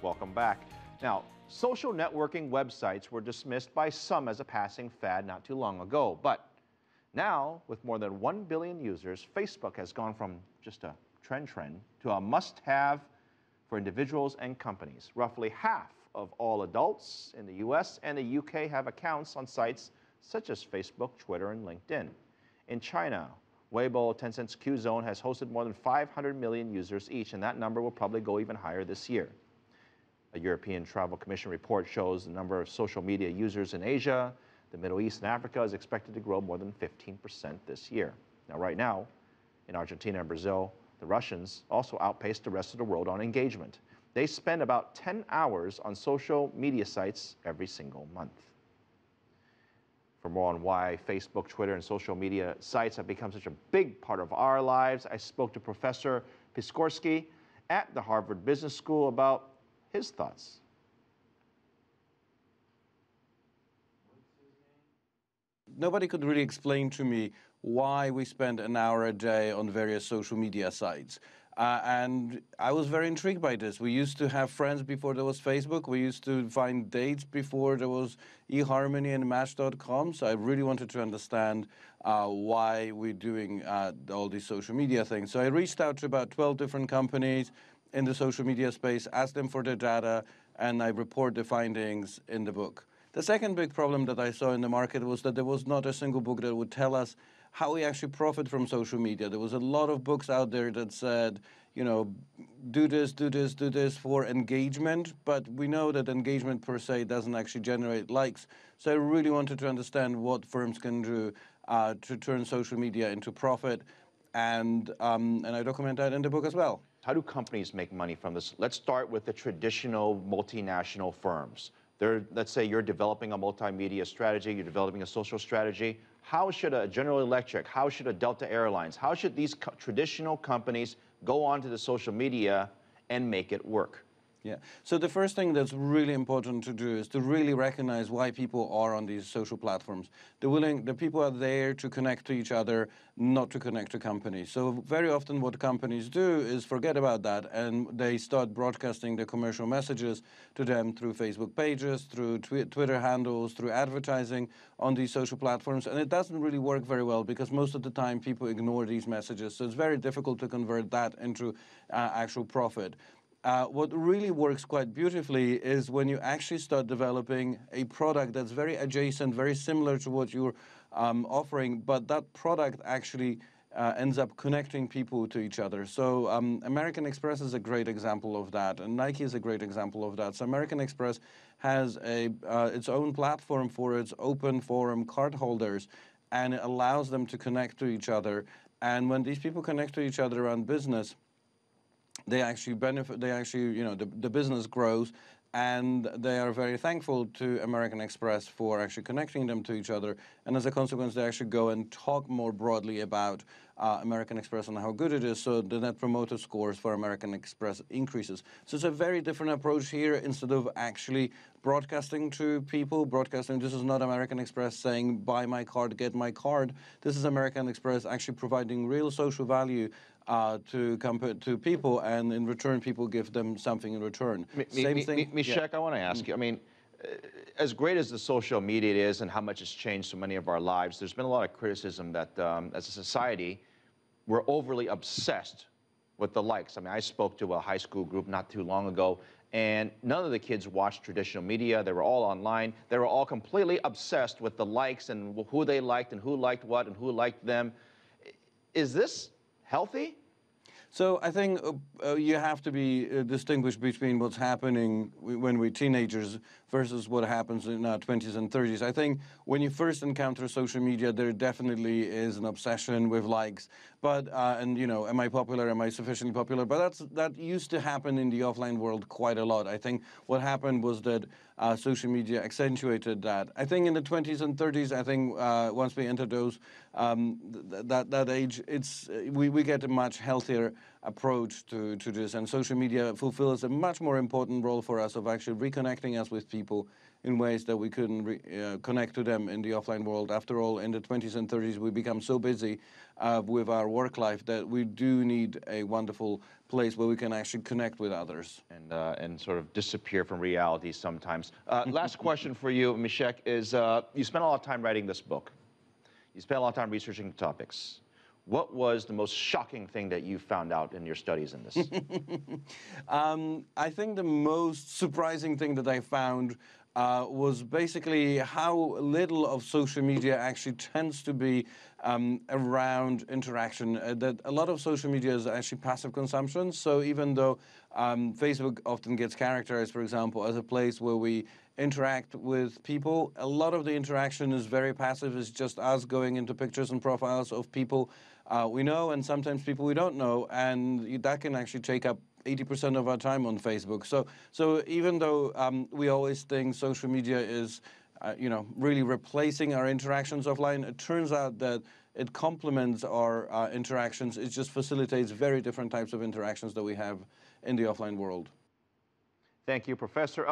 Welcome back. Now, social networking websites were dismissed by some as a passing fad not too long ago, but now, with more than 1 billion users, Facebook has gone from just a trend to a must-have for individuals and companies. Roughly half of all adults in the US and the UK have accounts on sites such as Facebook, Twitter, and LinkedIn. In China, Weibo, Tencent's Qzone has hosted more than 500 million users each, and that number will probably go even higher this year. A European Travel Commission report shows the number of social media users in Asia, the Middle East, and Africa is expected to grow more than 15% this year. Now, right now, in Argentina and Brazil, the Russians also outpaced the rest of the world on engagement. They spend about 10 hours on social media sites every single month. For more on why Facebook, Twitter, and social media sites have become such a big part of our lives, I spoke to Professor Piskorski at the Harvard Business School about his thoughts. Nobody could really explain to me why we spend an hour a day on various social media sites. And I was very intrigued by this. We used to have friends before there was Facebook. We used to find dates before there was eHarmony and Match.com. So I really wanted to understand why we're doing all these social media things. So I reached out to about 12 different companies in the social media space, asked them for their data, and I report the findings in the book. The second big problem that I saw in the market was that there was not a single book that would tell us how we actually profit from social media. There was a lot of books out there that said, you know, do this for engagement, but we know that engagement per se doesn't actually generate likes. So I really wanted to understand what firms can do to turn social media into profit, and I document that in the book as well. How do companies make money from this? Let's start with the traditional multinational firms. Let's say you're developing a multimedia strategy, you're developing a social strategy. How should a General Electric, how should a Delta Airlines, how should these traditional companies go onto the social media and make it work? Yeah. So the first thing that's really important to do is to really recognize why people are on these social platforms. The people are there to connect to each other, not to connect to companies. So very often what companies do is forget about that, and they start broadcasting the commercial messages to them through Facebook pages, through Twitter handles, through advertising on these social platforms. And it doesn't really work very well because most of the time people ignore these messages. So it's very difficult to convert that into actual profit. What really works quite beautifully is when you actually start developing a product that's very adjacent, very similar to what you're offering, but that product actually ends up connecting people to each other. So American Express is a great example of that, and Nike is a great example of that. So American Express has its own platform for its open forum cardholders, and it allows them to connect to each other. And when these people connect to each other around business, they actually benefit, the business grows, and they are very thankful to American Express for actually connecting them to each other. And as a consequence, they actually go and talk more broadly about American Express and how good it is, so the Net Promoter Scores for American Express increases. So it's a very different approach here. Instead of actually broadcasting to people, this is not American Express saying, buy my card, get my card. This is American Express actually providing real social value to people, and in return, people give them something in return. Same thing. Mikolaj, I want to ask you, I mean, as great as the social media is and how much it's changed so many of our lives, there's been a lot of criticism that as a society, we're overly obsessed with the likes. I mean, I spoke to a high school group not too long ago, and none of the kids watched traditional media. They were all online. They were all completely obsessed with the likes and who they liked and who liked what and who liked them. Is this healthy? So I think you have to be distinguished between what's happening when we're teenagers versus what happens in our 20s and 30s. I think when you first encounter social media, there definitely is an obsession with likes. But, and you know, am I popular? Am I sufficiently popular? But that used to happen in the offline world quite a lot. I think what happened was that social media accentuated that. I think in the 20s and 30s, I think once we enter those, that age, we get a much healthier approach to this. And social media fulfills a much more important role for us of actually reconnecting us with people in ways that we couldn't connect to them in the offline world. After all, in the 20s and 30s, we become so busy with our work life that we do need a wonderful place where we can actually connect with others. And sort of disappear from reality sometimes. Last question for you, Mikolaj, is you spent a lot of time writing this book. You spent a lot of time researching the topics. What was the most shocking thing that you found out in your studies in this? I think the most surprising thing that I found was basically how little of social media actually tends to be around interaction. That a lot of social media is actually passive consumption. So even though Facebook often gets characterized, for example, as a place where we interact with people, a lot of the interaction is very passive. It's just us going into pictures and profiles of people we know, and sometimes people we don't know, and that can actually take up 80% of our time on Facebook. So even though we always think social media is, really replacing our interactions offline, it turns out that it complements our interactions. It just facilitates very different types of interactions that we have in the offline world. Thank you, Professor.